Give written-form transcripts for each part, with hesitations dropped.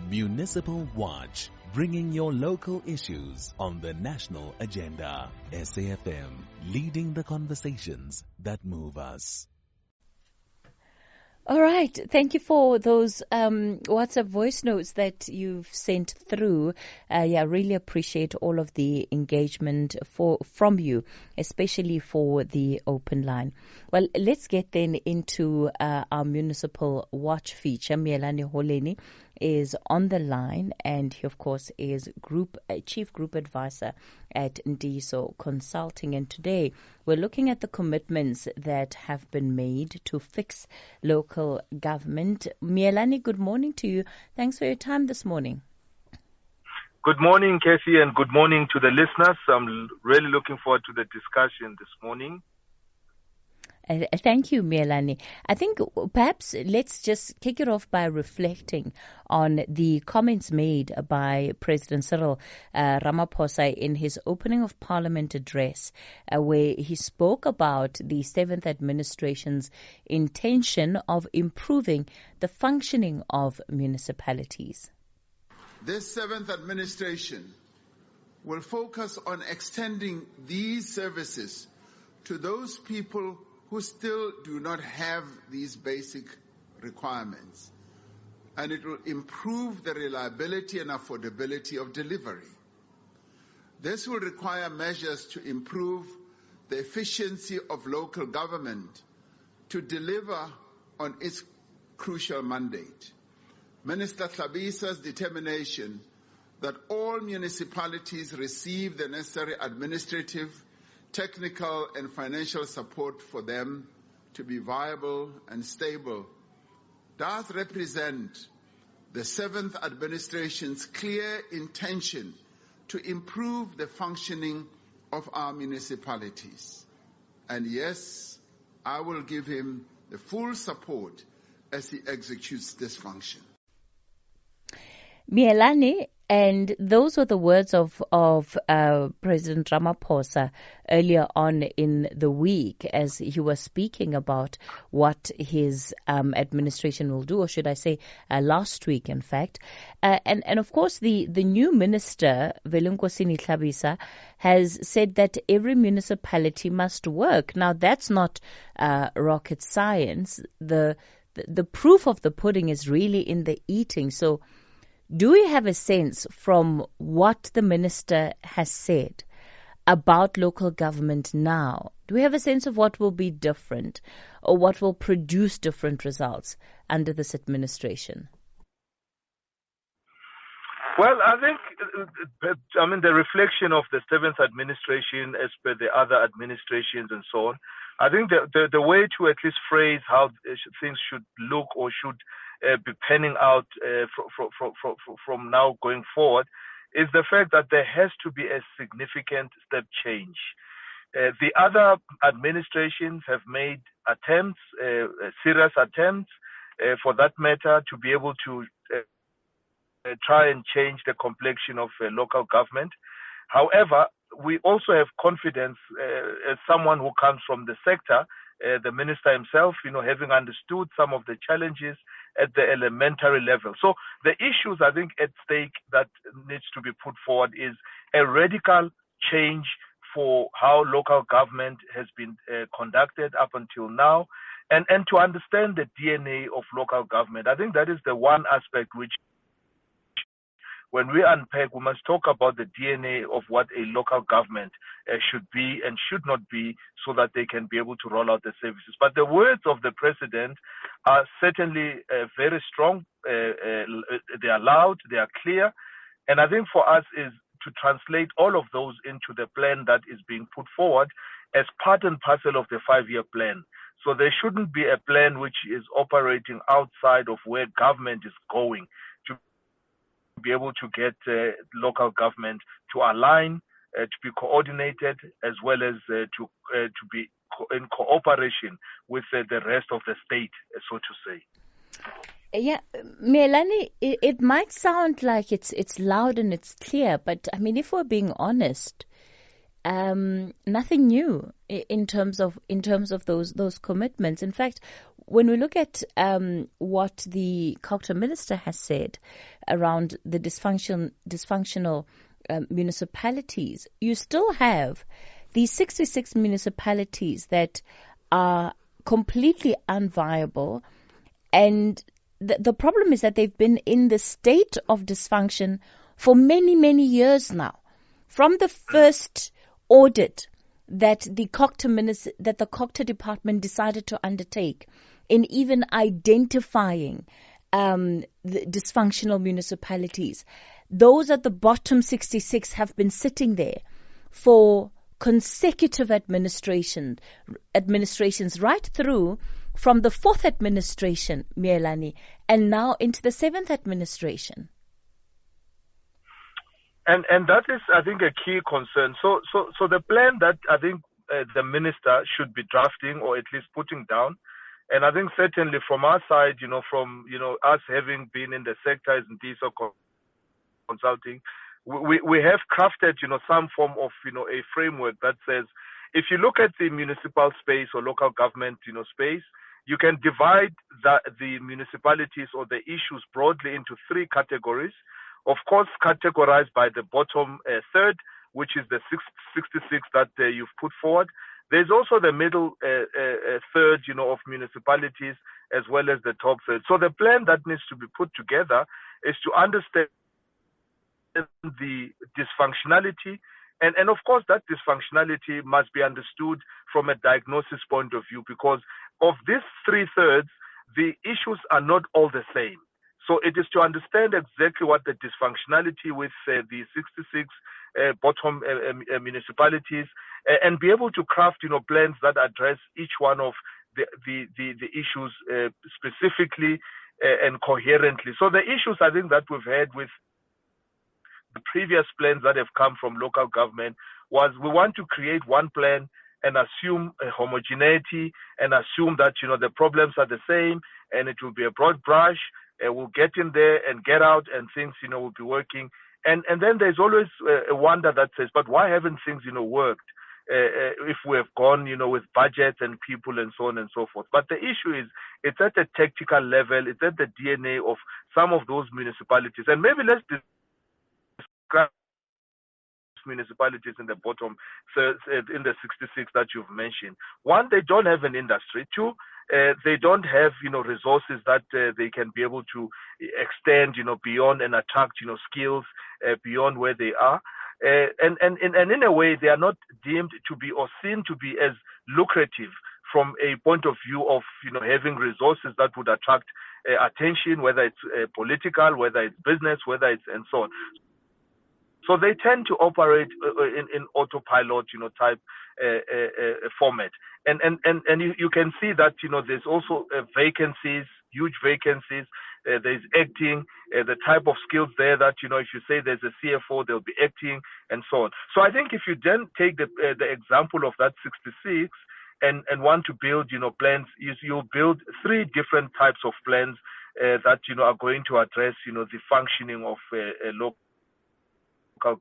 Municipal Watch, bringing your local issues on the national agenda. SAFM, leading the conversations that move us. All right. Thank you for those WhatsApp voice notes that you've sent through. Really appreciate all of the engagement from you, especially for the open line. Well, let's get then into our Municipal Watch feature. Mielani Holeni is on the line, and he, of course, is Chief Group Advisor at Ndiso Consulting. And today we're looking at the commitments that have been made to fix local government. Mielani, good morning to you. Thanks for your time this morning. Good morning, Casey, and good morning to the listeners. I'm really looking forward to the discussion this morning. Thank you, Mielani. I think perhaps let's just kick it off by reflecting on the comments made by President Cyril Ramaphosa in his opening of Parliament address, where he spoke about the 7th administration's intention of improving the functioning of municipalities. This 7th administration will focus on extending these services to those people who still do not have these basic requirements, and it will improve the reliability and affordability of delivery. This will require measures to improve the efficiency of local government to deliver on its crucial mandate. Minister Thabisa's determination that all municipalities receive the necessary administrative, technical and financial support for them to be viable and stable does represent the 7th administration's clear intention to improve the functioning of our municipalities. And yes, I will give him the full support as he executes this function. Mielani, and those were the words of President Ramaphosa earlier on in the week as he was speaking about what his administration will do, or should I say last week, in fact. And of course, the new minister, Velunkosini Thabisa, has said that every municipality must work. Now, that's not rocket science. The proof of the pudding is really in the eating. So, do we have a sense from what the minister has said about local government now? Do we have a sense of what will be different or what will produce different results under this administration? Well, I think, the reflection of the 7th administration as per the other administrations and so on, I think the way to at least phrase how things should look or should be panning out from now going forward is the fact that there has to be a significant step change. The other administrations have made attempts, serious attempts, for that matter, to be able to try and change the complexion of local government. However, we also have confidence as someone who comes from the sector, the minister himself, having understood some of the challenges at the elementary level. So the issues, I think, at stake that needs to be put forward is a radical change for how local government has been conducted up until now, and to understand the DNA of local government. I think that is the one aspect which, when we unpack, we must talk about the DNA of what a local government should be and should not be, so that they can be able to roll out the services. But the words of the president are certainly very strong. They are loud, they are clear. And I think for us is to translate all of those into the plan that is being put forward as part and parcel of the 5-year plan. So there shouldn't be a plan which is operating outside of where government is going, to be able to get local government to align, to be coordinated, as well as to be in cooperation with the rest of the state, so to say. Yeah, Mielani, it might sound like it's loud and it's clear, but I mean, if we're being honest, nothing new in terms of those commitments. In fact, when we look at what the culture minister has said around the dysfunctional municipalities, you still have these 66 municipalities that are completely unviable. And the problem is that they've been in the state of dysfunction for many, many years now. From the first audit that the culture department decided to undertake in even identifying the dysfunctional municipalities, those at the bottom 66 have been sitting there for consecutive administrations right through from the 4th administration, Mielani, and now into the 7th administration. And that is, I think, a key concern. So the plan that I think the minister should be drafting or at least putting down, and I think certainly from our side, from us having been in the sector as in diesel consulting, we have crafted some form of a framework that says, if you look at the municipal space or local government space, you can divide the municipalities or the issues broadly into 3 categories. Of course, categorized by the bottom third, which is the 66 that you've put forward. There's also the middle third, of municipalities, as well as the top third. So the plan that needs to be put together is to understand the dysfunctionality. And of course, that dysfunctionality must be understood from a diagnosis point of view, because of these 3/3, the issues are not all the same. So it is to understand exactly what the dysfunctionality with the 66 bottom municipalities and be able to craft, plans that address each one of the issues specifically and coherently. So the issues I think that we've had with the previous plans that have come from local government was we want to create one plan and assume a homogeneity and assume that, the problems are the same and it will be a broad brush. We'll get in there and get out and things, will be working. And then there's always a wonder that says, but why haven't things, worked if we have gone, with budgets and people and so on and so forth. But the issue is it's at a tactical level. It's at the DNA of some of those municipalities. And maybe let's describe municipalities in the bottom, so in the 66 that you've mentioned. 1, they don't have an industry. 2, they don't have, resources that they can be able to extend, beyond and attract, skills beyond where they are. And in a way, they are not deemed to be or seen to be as lucrative from a point of view of, having resources that would attract attention, whether it's political, whether it's business, whether it's and so on. So they tend to operate in autopilot, type format. And you can see that, there's also vacancies, huge vacancies. There's acting, the type of skills there that, if you say there's a CFO, they'll be acting and so on. So I think if you then take the example of that 66 and want to build, plans, you'll build 3 different types of plans that, are going to address, the functioning of a local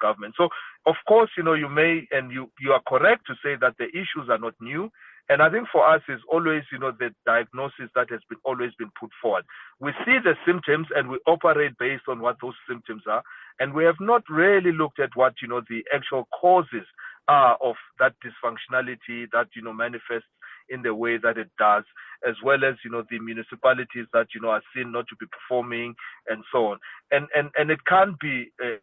government. So, of course, you may, and you are correct to say that the issues are not new. And I think for us is always, the diagnosis that has always been put forward. We see the symptoms and we operate based on what those symptoms are. And we have not really looked at what, the actual causes are of that dysfunctionality that, manifests in the way that it does, as well as, the municipalities that, are seen not to be performing and so on. And it can't be a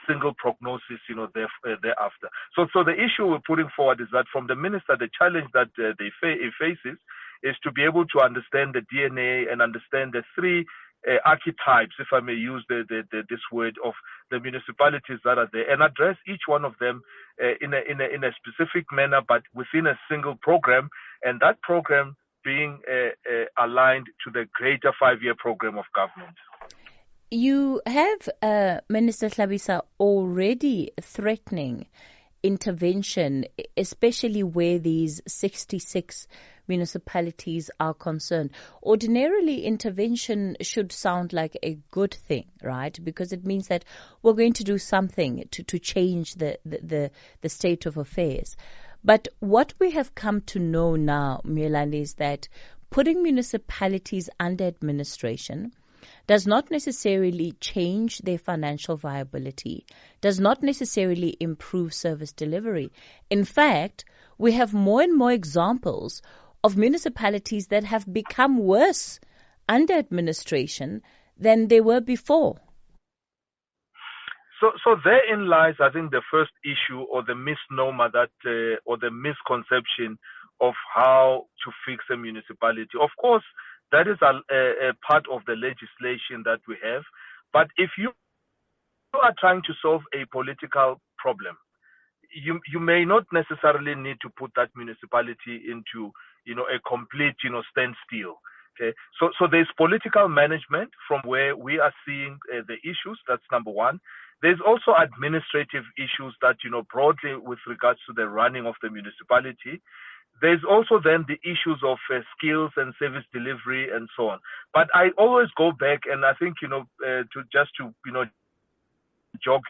single prognosis, thereafter. So the issue we're putting forward is that from the minister, the challenge that he faces is to be able to understand the DNA and understand the 3 archetypes, if I may use this word, of the municipalities that are there, and address each one of them in a specific manner, but within a single program, and that program being aligned to the greater 5-year program of government. You have Minister Hlabisa already threatening intervention, especially where these 66 municipalities are concerned. Ordinarily, intervention should sound like a good thing, right? Because it means that we're going to do something to change the state of affairs. But what we have come to know now, Mielani, is that putting municipalities under administration does not necessarily change their financial viability, does not necessarily improve service delivery. In fact, we have more and more examples of municipalities that have become worse under administration than they were before. So therein lies, I think, the first issue or the misnomer or the misconception of how to fix a municipality. Of course, that is a part of the legislation that we have. But if you are trying to solve a political problem, you may not necessarily need to put that municipality into, a complete, standstill. Okay. So there's political management from where we are seeing the issues. That's number one. There's also administrative issues that, broadly with regards to the running of the municipality. There's also then the issues of skills and service delivery and so on. But I always go back, and I think, to jog,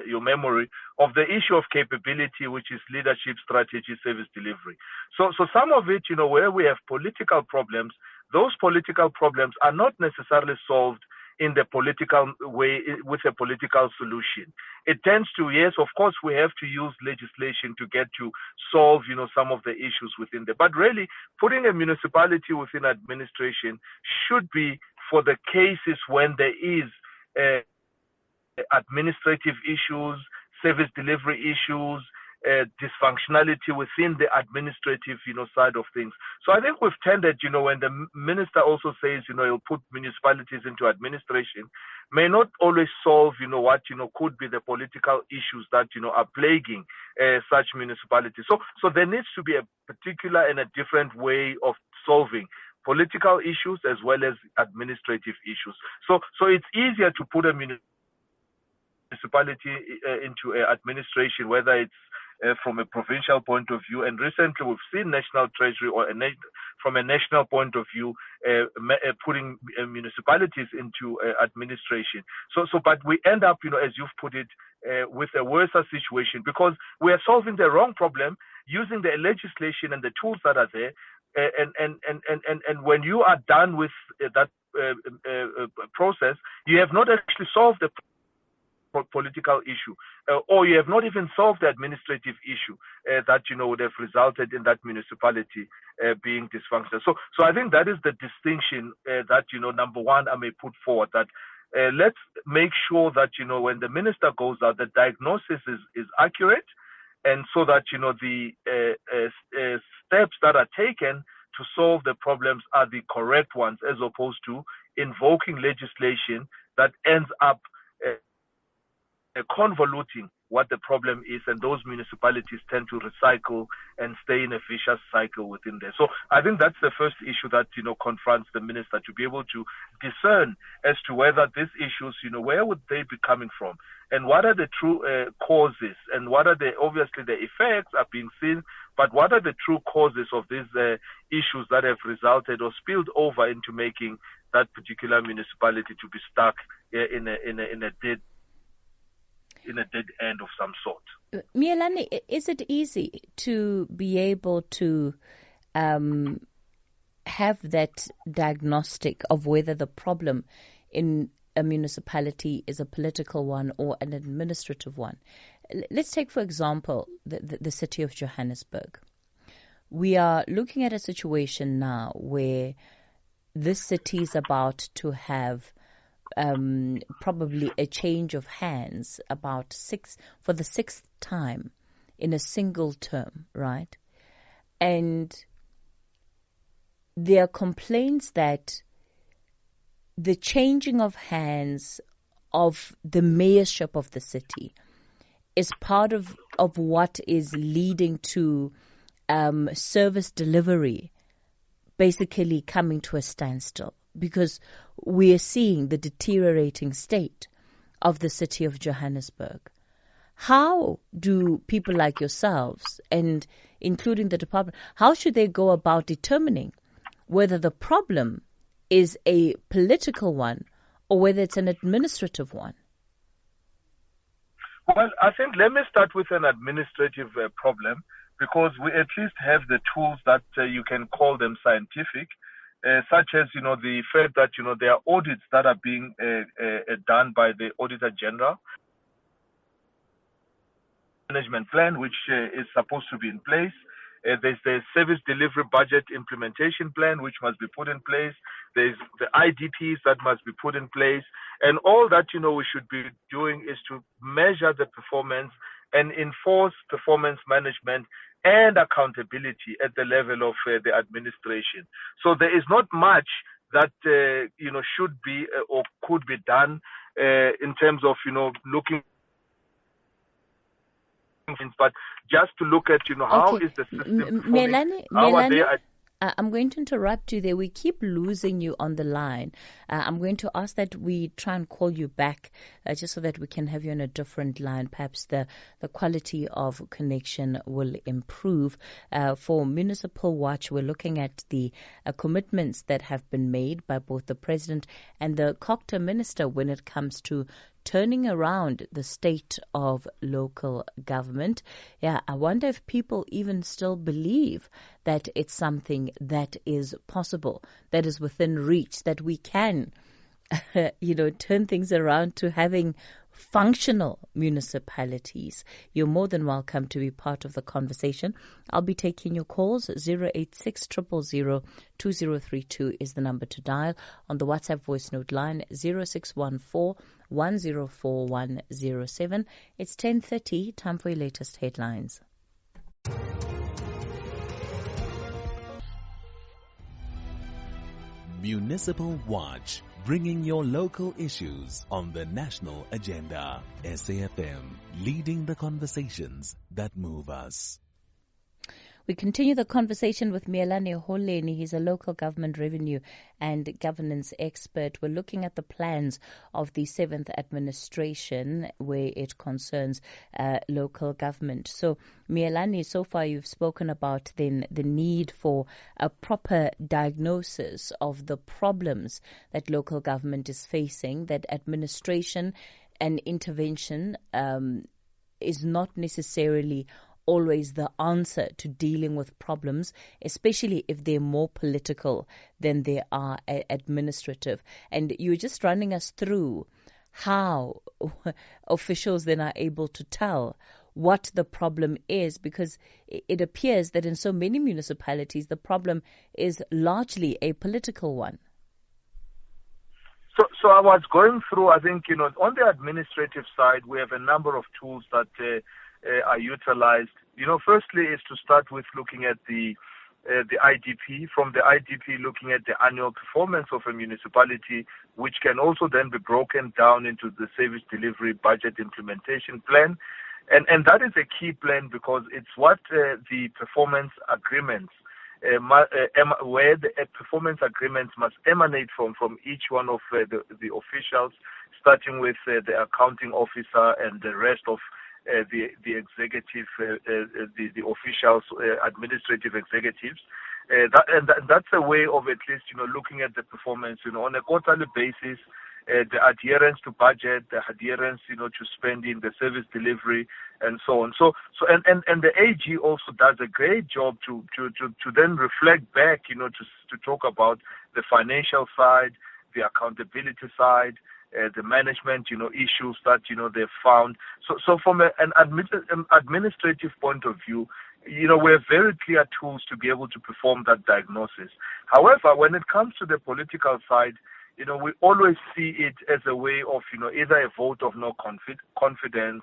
your memory of the issue of capability, which is leadership, strategy, service delivery. So some of it, where we have political problems, those political problems are not necessarily solved in the political way with a political solution. It tends to, yes, of course, we have to use legislation to get to solve, some of the issues within there. But really, putting a municipality within administration should be for the cases when there is administrative issues, service delivery issues, dysfunctionality within the administrative, side of things. So I think we've tended, when the minister also says, he'll put municipalities into administration, may not always solve, what, could be the political issues that, are plaguing such municipalities. So there needs to be a particular and a different way of solving political issues as well as administrative issues. So it's easier to put a municipality into administration, whether it's from a provincial point of view, and recently we've seen National Treasury or from a national point of view putting municipalities into administration. But we end up, as you've put it, with a worse situation because we are solving the wrong problem using the legislation and the tools that are there. And when you are done with that process, you have not actually solved the political issue, or you have not even solved the administrative issue that would have resulted in that municipality being dysfunctional. So I think that is the distinction that number one I may put forward, that let's make sure that when the minister goes out, the diagnosis is accurate, and so that the steps that are taken to solve the problems are the correct ones, as opposed to invoking legislation that ends up convoluting what the problem is, and those municipalities tend to recycle and stay in a vicious cycle within there. So I think that's the first issue that confronts the minister, to be able to discern as to whether these issues, where would they be coming from, and what are the true causes, and what are obviously the effects are being seen, but what are the true causes of these issues that have resulted or spilled over into making that particular municipality to be stuck in a dead end of some sort. Mielani, is it easy to be able to have that diagnostic of whether the problem in a municipality is a political one or an administrative one? Let's take, for example, the city of Johannesburg. We are looking at a situation now where this city is about to have probably a change of hands for the sixth time in a single term, right? And there are complaints that the changing of hands of the mayorship of the city is part of what is leading to service delivery basically coming to a standstill, because we are seeing the deteriorating state of the city of Johannesburg. How do people like yourselves, and including the department, how should they go about determining whether the problem is a political one or whether it's an administrative one? Well, I think let me start with an administrative problem, because we at least have the tools that you can call them scientific, such as, the fact that, there are audits that are being done by the Auditor General. Management plan, which is supposed to be in place. There's the service delivery budget implementation plan, which must be put in place. There's the IDPs that must be put in place. And all that, we should be doing is to measure the performance and enforce performance management and accountability at the level of the administration. So there is not much that, should be or could be done in terms of, looking, but just to look at, how is the system performing? Melanie, I'm going to interrupt you there. We keep losing you on the line. I'm going to ask that we try and call you back just so that we can have you on a different line. Perhaps the quality of connection will improve. For Municipal Watch, we're looking at the commitments that have been made by both the President and the Cocta Minister when it comes to turning around the state of local government. Yeah, I wonder if people even still believe that it's something that is possible, that is within reach, that we can, turn things around to having functional municipalities. You're more than welcome to be part of the conversation. I'll be taking your calls. 086 000 2032 is the number to dial. On the WhatsApp voice note line, 0614 104 107. It's 10:30. Time for your latest headlines. Municipal Watch, bringing your local issues on the national agenda. SAFM, leading the conversations that move us. We continue the conversation with Mielani Holeni. He's a local government revenue and governance expert. We're looking at the plans of the 7th administration where it concerns local government. So, Mielani, so far you've spoken about then the need for a proper diagnosis of the problems that local government is facing, that administration and intervention is not necessarily always the answer to dealing with problems, especially if they're more political than they are administrative. And you're just running us through how officials then are able to tell what the problem is, because it appears that in so many municipalities the problem is largely a political one. So I was going through, I think, on the administrative side, we have a number of tools that are utilized. Firstly is to start with looking at the IDP. From the IDP, looking at the annual performance of a municipality, which can also then be broken down into the service delivery budget implementation plan. And that is a key plan because it's what the performance agreements, where the performance agreements must emanate from each one of the officials, starting with the accounting officer and the rest of the executive, the officials, administrative executives. That's a way of at least, looking at the performance, on a quarterly basis, the adherence to budget, the adherence, to spending, the service delivery, and so on. So the AG also does a great job to then reflect back, to talk about the financial side, the accountability side, the management, issues that, they've found. So from an administrative point of view, we have very clear tools to be able to perform that diagnosis. However, when it comes to the political side, we always see it as a way of, either a vote of no confidence.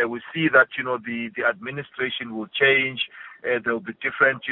We see that, the administration will change. There will be different,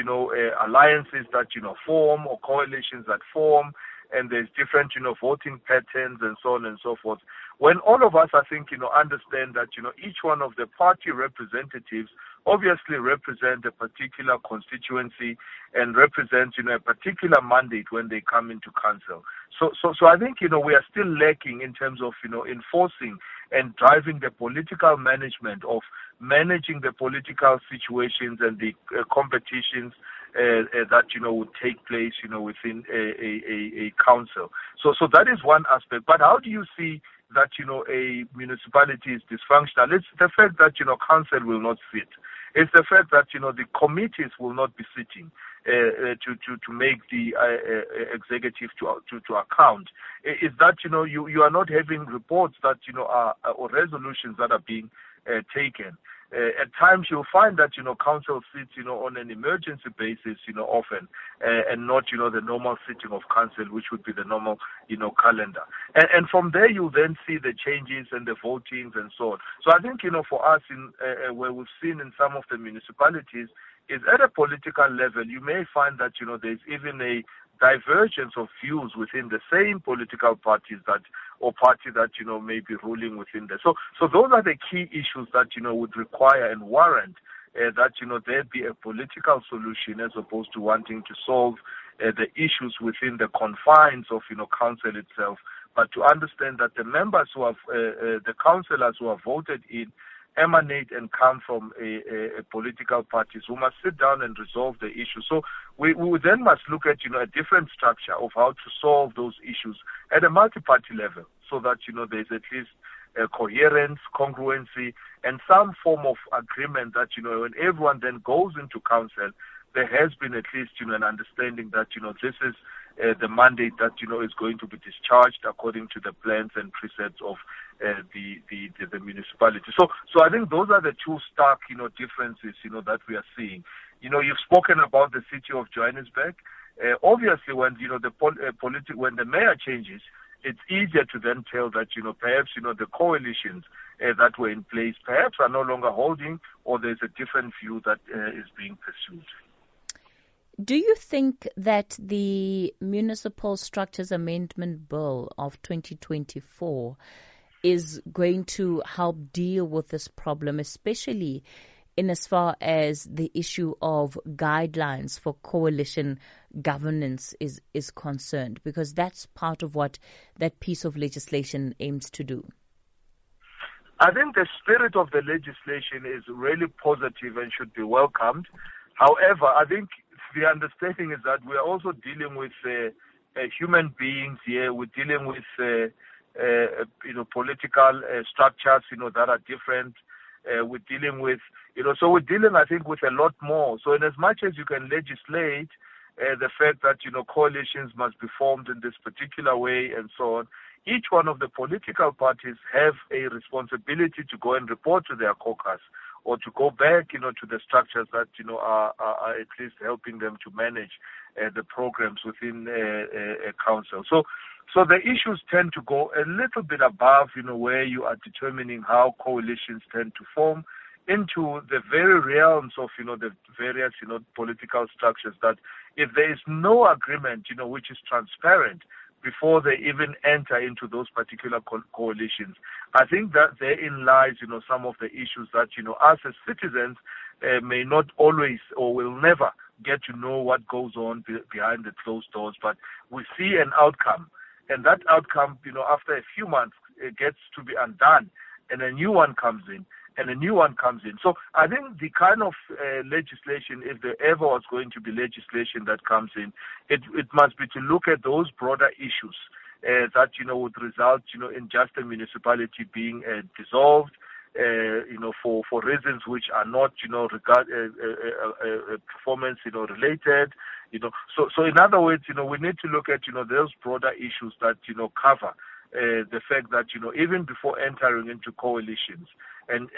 alliances that, form, or coalitions that form. And there's different, voting patterns and so on and so forth. When all of us, I think, understand that, each one of the party representatives obviously represent a particular constituency and represent, a particular mandate when they come into council. So I think, we are still lacking in terms of, enforcing and driving the political management of managing the political situations and the competitions that would take place within a council. So that is one aspect. But how do you see that, a municipality is dysfunctional. It's the fact that, council will not sit. It's the fact that, the committees will not be sitting to make the executive to account. Is that, you are not having reports that, are or resolutions that are being taken. At times you'll find that, council sits, on an emergency basis, often, and not, the normal sitting of council, which would be the normal, calendar. And from there you'll then see the changes and the votings and so on. So I think, for us, where we've seen in some of the municipalities, is at a political level, you may find that, there's even a divergence of views within the same political parties that may be ruling within there. So those are the key issues that, would require and warrant that, there be a political solution as opposed to wanting to solve the issues within the confines of, council itself, but to understand that the members who have, the councillors who are voted in, emanate and come from a political parties who must sit down and resolve the issue. So we then must look at, a different structure of how to solve those issues at a multi-party level so that, there's at least coherence, congruency, and some form of agreement that, when everyone then goes into council, there has been at least, an understanding that, this is the mandate that, is going to be discharged according to the plans and precepts of the municipality. So I think those are the two stark, differences, that we are seeing. You've spoken about the city of Johannesburg. Obviously, when, when the mayor changes, it's easier to then tell that, perhaps, the coalitions that were in place perhaps are no longer holding, or there's a different view that is being pursued. Do you think that the Municipal Structures Amendment Bill of 2024 is going to help deal with this problem, especially in as far as the issue of guidelines for coalition governance is concerned? Because that's part of what that piece of legislation aims to do. I think the spirit of the legislation is really positive and should be welcomed. However, I think the understanding is that we are also dealing with human beings here. We're dealing with political structures that are different. We're dealing with we're dealing, I think, with a lot more. So in as much as you can legislate the fact that coalitions must be formed in this particular way and so on, each one of the political parties have a responsibility to go and report to their caucus, or to go back, to the structures that, are at least helping them to manage the programs within a council. So the issues tend to go a little bit above, where you are determining how coalitions tend to form, into the very realms of, the various, political structures, that if there is no agreement, which is transparent, before they even enter into those particular coalitions, I think that therein lies, some of the issues that, us as citizens may not always or will never get to know what goes on behind the closed doors, but we see an outcome. And that outcome, after a few months, it gets to be undone, and a new one comes in. So I think the kind of legislation, if there ever was going to be legislation that comes in, it must be to look at those broader issues that, would result, in just a municipality being dissolved, for reasons which are not, performance, related, So in other words, we need to look at, those broader issues that, cover the fact that, even before entering into coalitions, and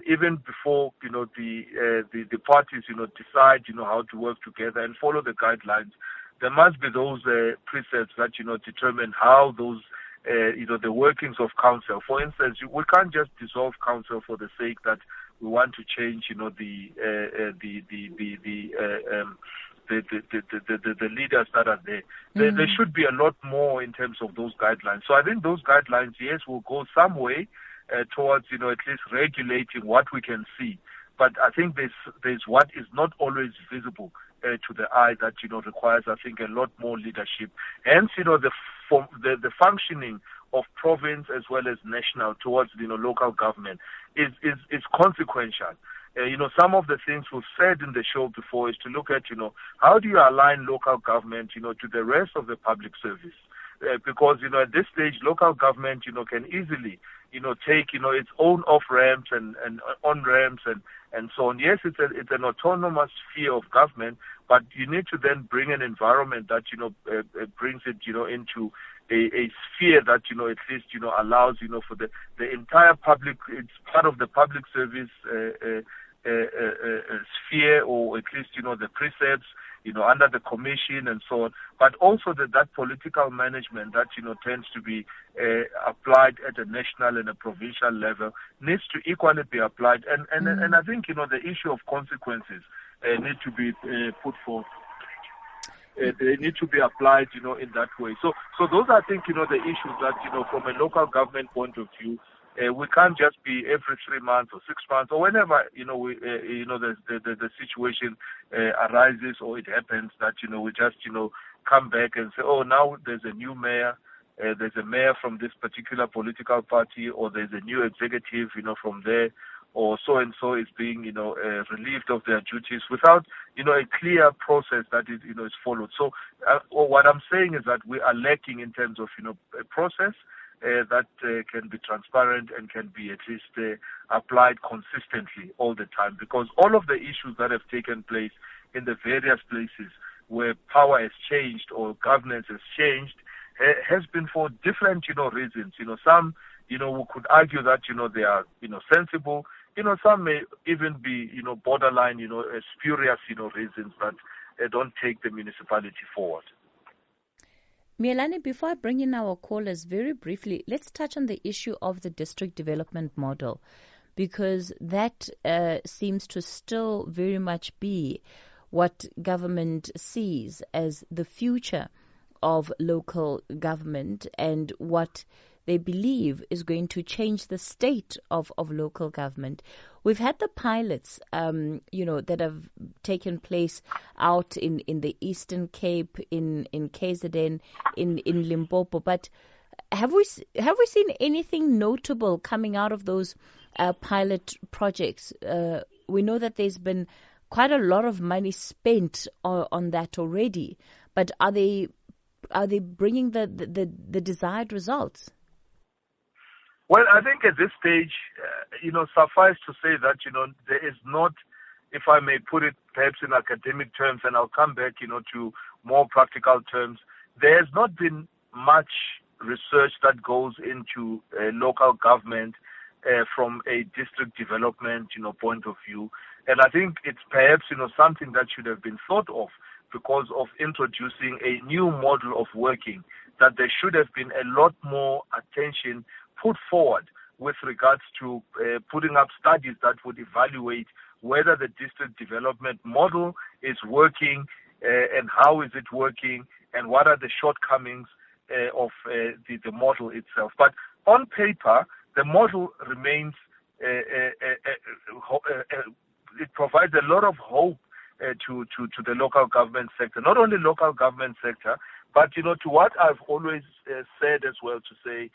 even before, the parties, decide, how to work together and follow the guidelines, there must be those precepts that, determine how those, the workings of council. For instance, we can't just dissolve council for the sake that we want to change, the leaders that are there. There should be a lot more in terms of those guidelines. So I think those guidelines, yes, will go some way towards, at least regulating what we can see. But I think there's what is not always visible to the eye that, requires, I think, a lot more leadership. Hence, the functioning of province as well as national towards, local government is consequential. Some of the things we've said in the show before is to look at, how do you align local government, to the rest of the public service? because, at this stage, local government, can easily, take, its own off-ramps and on-ramps and so on. Yes, it's an autonomous sphere of government, but you need to then bring an environment that, brings it, into a sphere that, at least, allows, for the entire public, it's part of the public service sphere, or at least, the precepts, under the commission and so on, but also that political management that, tends to be applied at a national and a provincial level needs to equally be applied. And I think, the issue of consequences need to be put forth. They need to be applied, in that way. So those are, I think, the issues that, from a local government point of view, we can't just be every 3 months or 6 months or whenever, the situation arises or it happens that, we just, come back and say, oh, now there's a new mayor, there's a mayor from this particular political party, or there's a new executive, from there, or so-and-so is being, relieved of their duties without, a clear process that is, is followed. So what I'm saying is that we are lacking in terms of, a process that can be transparent and can be at least applied consistently all the time, because all of the issues that have taken place in the various places where power has changed or governance has changed has been for different, reasons. Some, we could argue that, they are, sensible. Some may even be, borderline, spurious, reasons that don't take the municipality forward. Mielani, before I bring in our callers, very briefly, let's touch on the issue of the district development model, because that seems to still very much be what government sees as the future of local government and what they believe is going to change the state of local government. We've had the pilots, that have taken place out in the Eastern Cape, in KZN, in Limpopo. But have we seen anything notable coming out of those pilot projects? We know that there's been quite a lot of money spent on that already. But are they bringing the desired results? Well, I think at this stage, suffice to say that, there is not, if I may put it perhaps in academic terms, and I'll come back, to more practical terms, there has not been much research that goes into local government from a district development, point of view. And I think it's perhaps, something that should have been thought of because of introducing a new model of working, that there should have been a lot more attention put forward with regards to putting up studies that would evaluate whether the district development model is working and how is it working and what are the shortcomings of the model itself. But on paper, the model remains, it provides a lot of hope to the local government sector, not only local government sector, but, to what I've always said as well, to say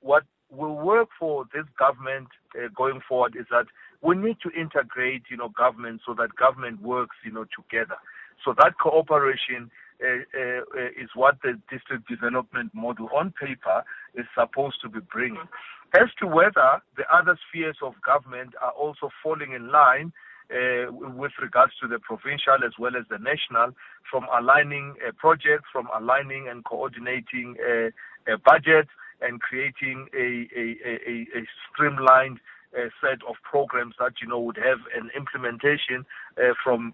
what will work for this government going forward is that we need to integrate, government so that government works, together. So that cooperation is what the district development model on paper is supposed to be bringing. As to whether the other spheres of government are also falling in line with regards to the provincial as well as the national, from aligning projects, from aligning and coordinating budgets, and creating a streamlined set of programs that, would have an implementation from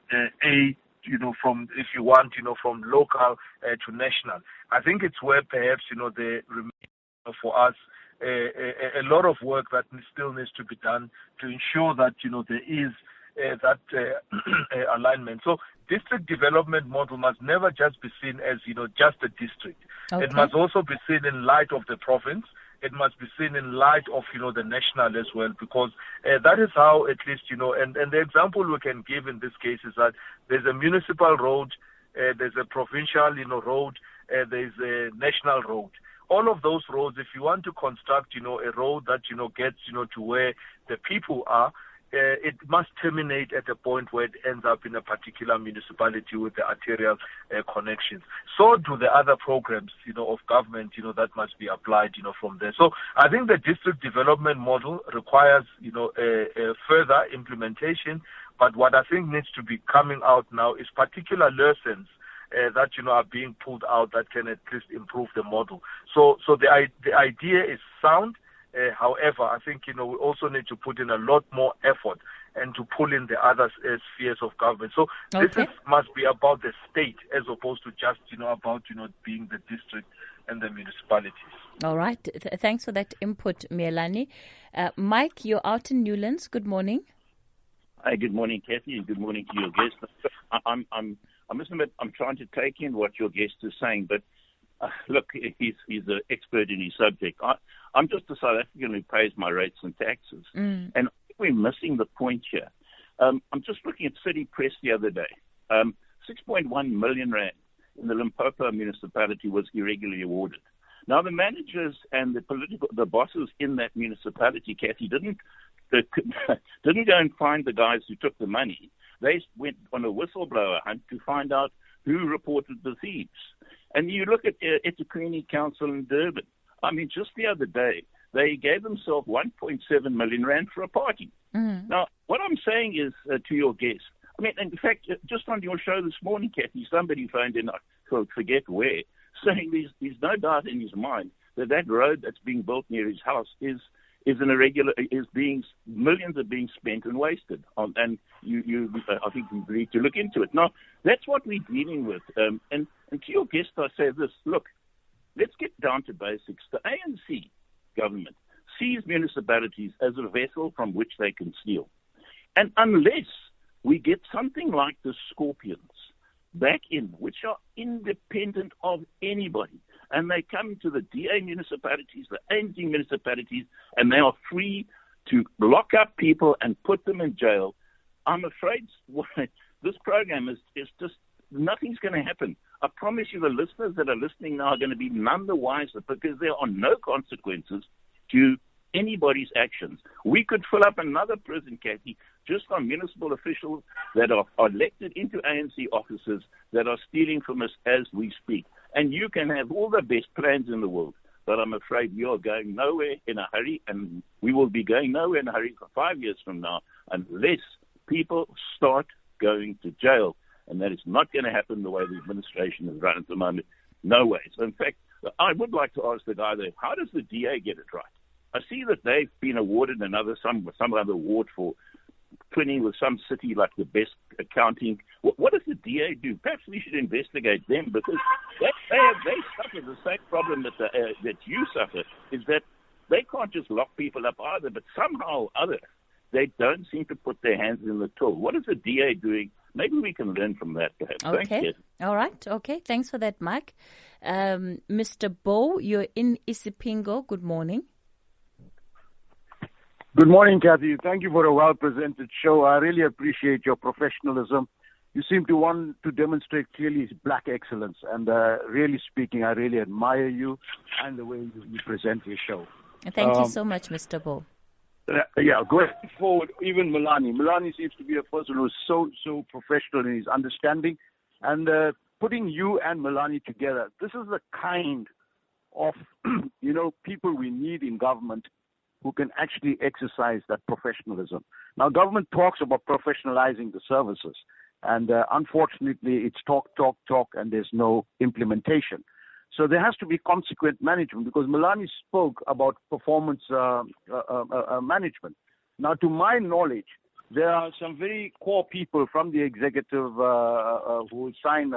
from, if you want, from local to national. I think it's where perhaps, there remains for us a lot of work that still needs to be done to ensure that, there is that alignment. So district development model must never just be seen as, just a district. Okay. It must also be seen in light of the province. It must be seen in light of, the national as well, because that is how at least, and the example we can give in this case is that there's a municipal road, there's a provincial, road, there's a national road. All of those roads, if you want to construct, a road that, gets, to where the people are, it must terminate at a point where it ends up in a particular municipality with the arterial connections. So do the other programs, of government, that must be applied, from there. So I think the district development model requires, a further implementation. But what I think needs to be coming out now is particular lessons that are being pulled out that can at least improve the model. So the idea is sound. However, I think we also need to put in a lot more effort and to pull in the other spheres of government. So this must be about the state as opposed to just about being the district and the municipalities. All right. Thanks for that input, Mielani. Mike, you're out in Newlands. Good morning. Hi, good morning, Kathy, and good morning to your guest. I must admit, I'm trying to take in what your guest is saying, but look, he's an expert in his subject. I'm just a South African who pays my rates and taxes, and I think we're missing the point here. I'm just looking at City Press the other day. 6.1 million rand in the Limpopo municipality was irregularly awarded. Now, the managers and the bosses in that municipality, Kathy, didn't go and find the guys who took the money. They went on a whistleblower hunt to find out who reported the thieves. And you look at eThekwini Council in Durban. I mean, just the other day, they gave themselves 1.7 million rand for a party. Now, what I'm saying is to your guest, I mean, in fact, just on your show this morning, Kathy, somebody phoned in, I forget where, saying there's no doubt in his mind that road that's being built near his house is millions are being spent and wasted on, and I think you need to look into it. Now, that's what we're dealing with. And to your guest, I say this: look, let's get down to basics. The ANC government sees municipalities as a vessel from which they can steal, and unless we get something like the Scorpions back in, which are independent of anybody, and they come to the DA municipalities, the ANC municipalities, and they are free to lock up people and put them in jail, I'm afraid this program is just, nothing's going to happen. I promise you the listeners that are listening now are going to be none the wiser, because there are no consequences to anybody's actions. We could fill up another prison, Kathy, just on municipal officials that are elected into ANC offices that are stealing from us as we speak. And you can have all the best plans in the world, but I'm afraid you're going nowhere in a hurry, and we will be going nowhere in a hurry for 5 years from now unless people start going to jail. And that is not going to happen the way the administration is run at the moment. No way. So, in fact, I would like to ask the guy there, how does the DA get it right? I see that they've been awarded some other award for twinning with some city like the best accounting. What does the DA do? Perhaps we should investigate them, because they suffer the same problem that you suffer, is that they can't just lock people up either, but somehow or other they don't seem to put their hands in the till. What is the DA doing? Maybe we can learn from that, perhaps. Okay. Thank you. All right. Okay. Thanks for that, Mike. Mr. Bo, you're in Isipingo. Good morning. Good morning, Kathy. Thank you for a well-presented show. I really appreciate your professionalism. You seem to want to demonstrate clearly black excellence. And really speaking, I really admire you and the way you present your show. Thank you so much, Mr. Bo. Going forward, even Milani seems to be a person who is so professional in his understanding. And putting you and Milani together, this is the kind of, people we need in government who can actually exercise that professionalism. Now, government talks about professionalizing the services, and unfortunately, it's talk, and there's no implementation. So there has to be consequent management, because Milani spoke about performance management. Now, to my knowledge, there are some very core people from the executive who will sign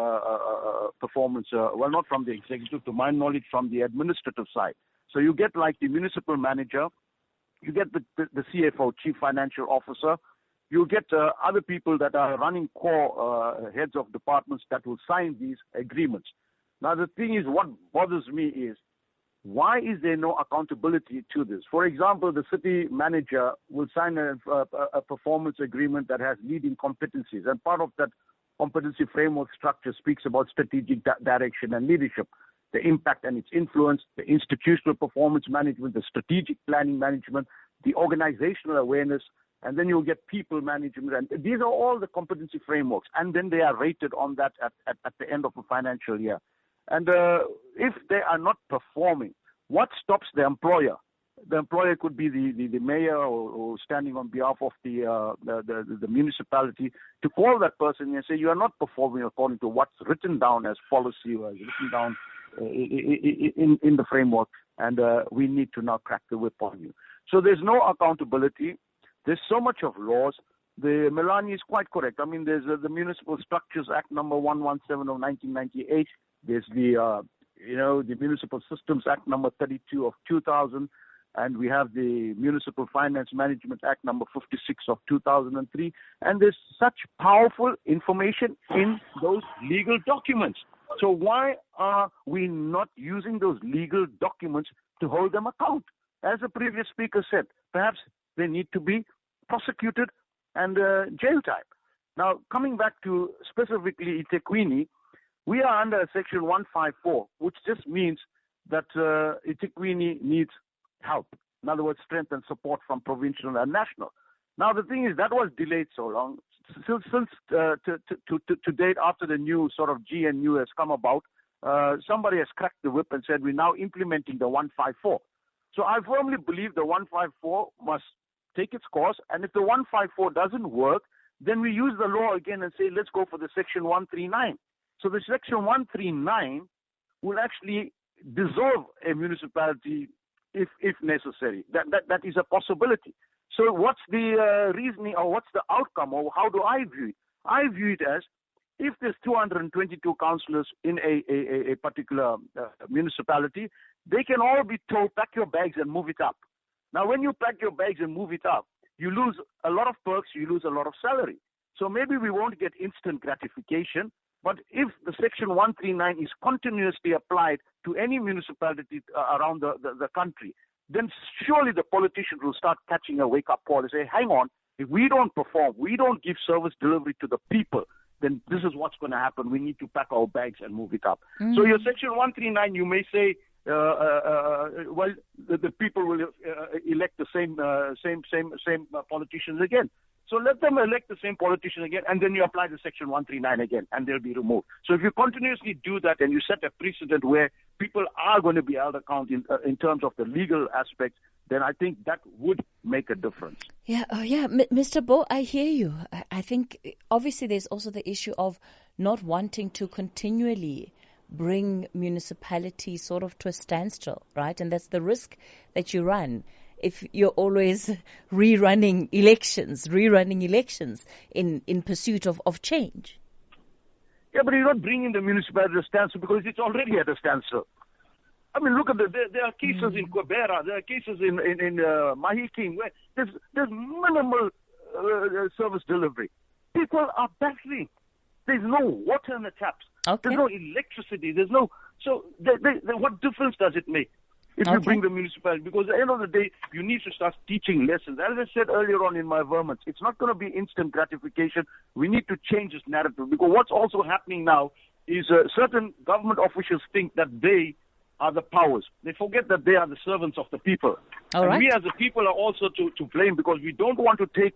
performance, not from the executive, to my knowledge, from the administrative side. So you get like the municipal manager, you get the CFO, Chief Financial Officer. You get other people that are running core heads of departments that will sign these agreements. Now, the thing is, what bothers me is, why is there no accountability to this? For example, the city manager will sign a performance agreement that has leading competencies. And part of that competency framework structure speaks about strategic direction and leadership, the impact and its influence, the institutional performance management, the strategic planning management, the organizational awareness, and then you'll get people management. And these are all the competency frameworks, and then they are rated on that at the end of the financial year. And if they are not performing, what stops the employer? The employer could be the mayor or standing on behalf of the municipality to call that person and say, you are not performing according to what's written down as policy or as written down in the framework, and we need to now crack the whip on you. So there's no accountability. There's so much of laws. The Melanie is quite correct. I mean, there's the Municipal Structures Act number 117 of 1998. There's the the Municipal Systems Act number 32 of 2000. And we have the Municipal Finance Management Act number 56 of 2003. And there's such powerful information in those legal documents. So why are we not using those legal documents to hold them account? As the previous speaker said, perhaps they need to be prosecuted and jail time. Now, coming back to specifically eThekwini, we are under Section 154, which just means that eThekwini needs help. In other words, strength and support from provincial and national. Now, the thing is, that was delayed so long. Since to date, after the new sort of GNU has come about, somebody has cracked the whip and said, we're now implementing the 154. So I firmly believe the 154 must take its course. And if the 154 doesn't work, then we use the law again and say, let's go for the Section 139. So the Section 139 will actually dissolve a municipality if necessary. That is a possibility. So what's the reasoning, or what's the outcome, or how do I view it? I view it as, if there's 222 councillors in a particular municipality, they can all be told, pack your bags and move it up. Now, when you pack your bags and move it up, you lose a lot of perks, you lose a lot of salary. So maybe we won't get instant gratification, but if the Section 139 is continuously applied to any municipality around the country, then surely the politicians will start catching a wake-up call and say, hang on, if we don't perform, we don't give service delivery to the people, then this is what's going to happen. We need to pack our bags and move it up. So your Section 139, you may say, well, the people will elect the same politicians again. So let them elect the same politician again, and then you apply the Section 139 again, and they'll be removed. So if you continuously do that and you set a precedent where people are going to be held accountable in terms of the legal aspects, then I think that would make a difference. Yeah, Mr. Bo, I hear you. I think obviously there's also the issue of not wanting to continually bring municipalities sort of to a standstill, right? And that's the risk that you run if you're always rerunning elections in pursuit of change. Yeah, but you're not bringing the municipality to a standstill because it's already at a standstill. I mean, look at there are cases in Quebera, there are cases in Mahiking where there's minimal service delivery. People are battling. There's no water in the taps. Okay. There's no electricity. There's no. So what difference does it make if you bring the municipality? Because at the end of the day, you need to start teaching lessons. As I said earlier on in my vermont, it's not going to be instant gratification. We need to change this narrative, because what's also happening now is certain government officials think that they are the powers. They forget that they are the servants of the people. And we as the people are also to blame, because we don't want to take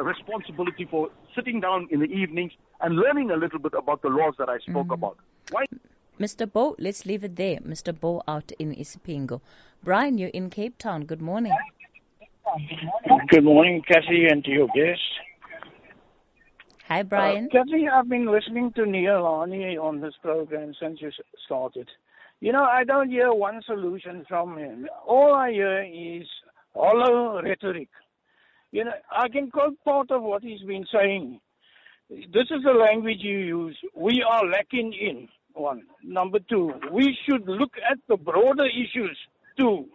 responsibility for sitting down in the evenings and learning a little bit about the laws that I spoke about. Why? Mr. Bo, let's leave it there. Mr. Bo out in Isipingo. Brian, you're in Cape Town. Good morning. Good morning, Cassie, and to your guest. Hi, Brian. Cassie, I've been listening to Neilani on this program since you started. You know, I don't hear one solution from him. All I hear is hollow rhetoric. You know, I can quote part of what he's been saying. This is the language you use. We are lacking in. One. Number two, we should look at the broader issues. Two,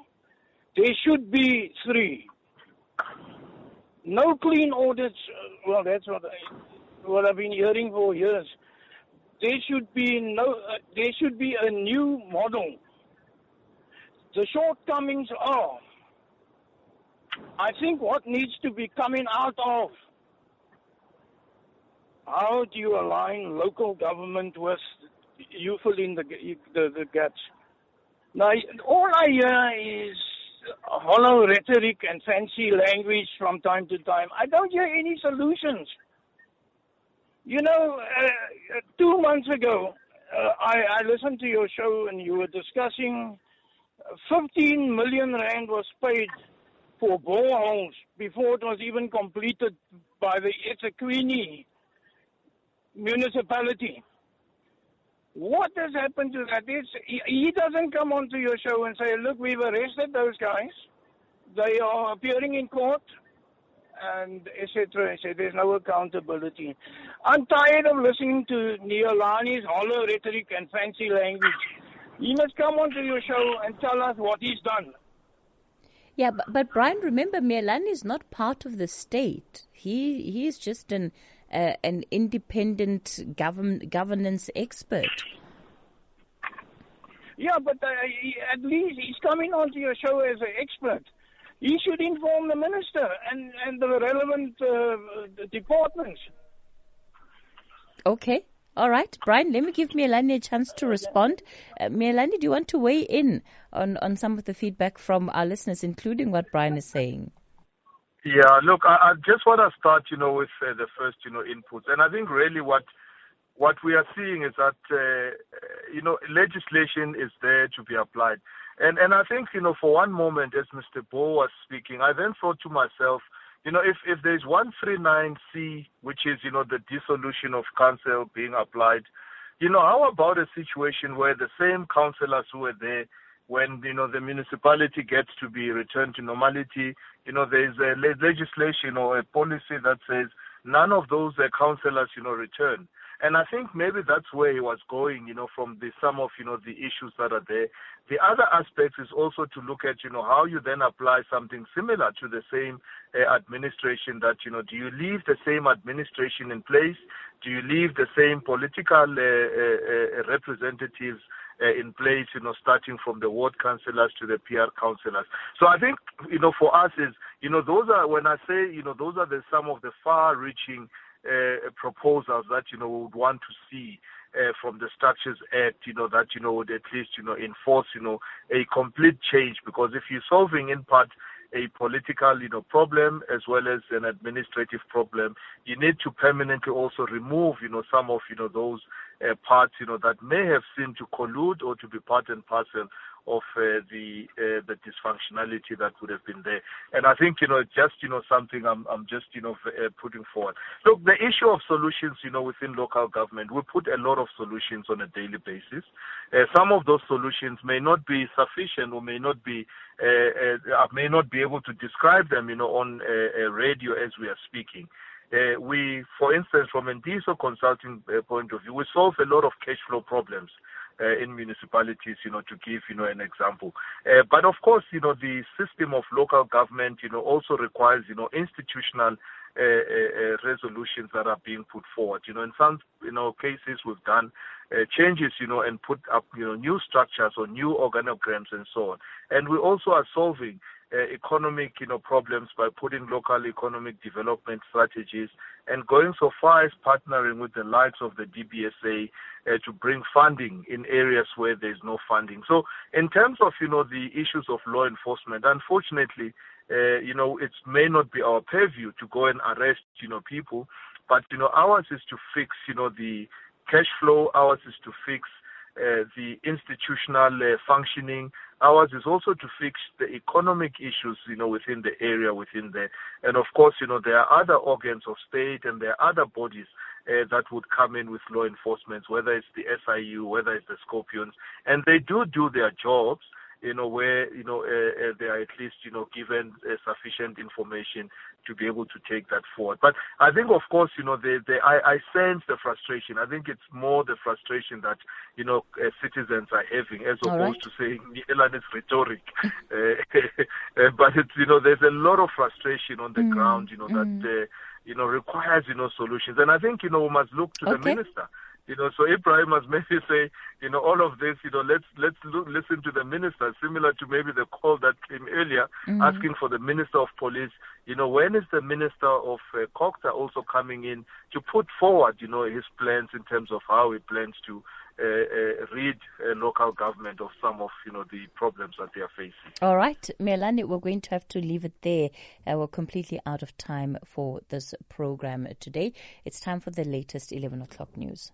there should be. Three, no clean audits. Well, that's what I've been hearing for years. There should be a new model. The shortcomings are, I think, what needs to be coming out of, how do you align local government with, you fill in the gaps. Now, all I hear is hollow rhetoric and fancy language from time to time. I don't hear any solutions. 2 months ago, I listened to your show and you were discussing 15 million rand was paid for boreholes before it was even completed by the eThekwini municipality. What has happened to that? He doesn't come onto your show and say, look, we've arrested those guys. They are appearing in court, and etc. There's no accountability. I'm tired of listening to Neolani's hollow rhetoric and fancy language. He must come onto your show and tell us what he's done. Yeah, but Brian, remember, Meilani is not part of the state. He is just an independent governance expert. Yeah, but at least he's coming onto your show as an expert. He should inform the minister and the relevant departments. Okay. All right, Brian, let me give Meilani a chance to respond. Meilani, do you want to weigh in on some of the feedback from our listeners, including what Brian is saying? Yeah, look, I just want to start, with the first, inputs. And I think really what we are seeing is that, legislation is there to be applied. And I think, for one moment, as Mr. Bo was speaking, I then thought to myself, if there's 139C, which is, the dissolution of council being applied, how about a situation where the same councillors who were there when, the municipality gets to be returned to normality, there's a legislation or a policy that says none of those councillors, return. And I think maybe that's where he was going, from some of, the issues that are there. The other aspect is also to look at, how you then apply something similar to the same administration that, do you leave the same administration in place? Do you leave the same political representatives in place, starting from the ward councillors to the PR councillors? So I think, for us is, those are, when I say, those are some of the far-reaching proposals that we would want to see from the Structures Act, that would at least enforce a complete change, because if you're solving in part a political problem as well as an administrative problem, you need to permanently also remove some of those parts that may have seemed to collude or to be part and parcel of the dysfunctionality that would have been there. And I think just something I'm just putting forward. Look, the issue of solutions within local government, we put a lot of solutions on a daily basis. Some of those solutions may not be sufficient or may not be able to describe them on radio as we are speaking. We, for instance, from a diesel consulting point of view, we solve a lot of cash flow problems in municipalities, to give, an example. But of course, the system of local government, also requires, institutional resolutions that are being put forward. In some, cases we've done changes, and put up, new structures or new organograms and so on. And we also are solving economic, problems by putting local economic development strategies and going so far as partnering with the likes of the DBSA to bring funding in areas where there's no funding. So in terms of, the issues of law enforcement, unfortunately, it may not be our purview to go and arrest, people, but, ours is to fix, the cash flow, ours is to fix the institutional functioning. Ours is also to fix the economic issues, within the area, within there. And of course, there are other organs of state and there are other bodies that would come in with law enforcement, whether it's the SIU, whether it's the Scorpions, and they do their jobs, where, they are at least, given sufficient information to be able to take that forward. But I think, of course, I sense the frustration. I think it's more the frustration that, citizens are having as opposed to saying, it's rhetoric. But it's, there's a lot of frustration on the ground, that, requires, solutions. And I think, we must look to the minister. So Ibrahim must maybe say, all of this, let's listen to the minister, similar to maybe the call that came earlier, asking for the Minister of Police. When is the Minister of Kokta also coming in to put forward, his plans in terms of how he plans to rid local government of some of the problems that they are facing. All right, Melanie, we're going to have to leave it there. We're completely out of time for this program today. It's time for the latest 11 o'clock news.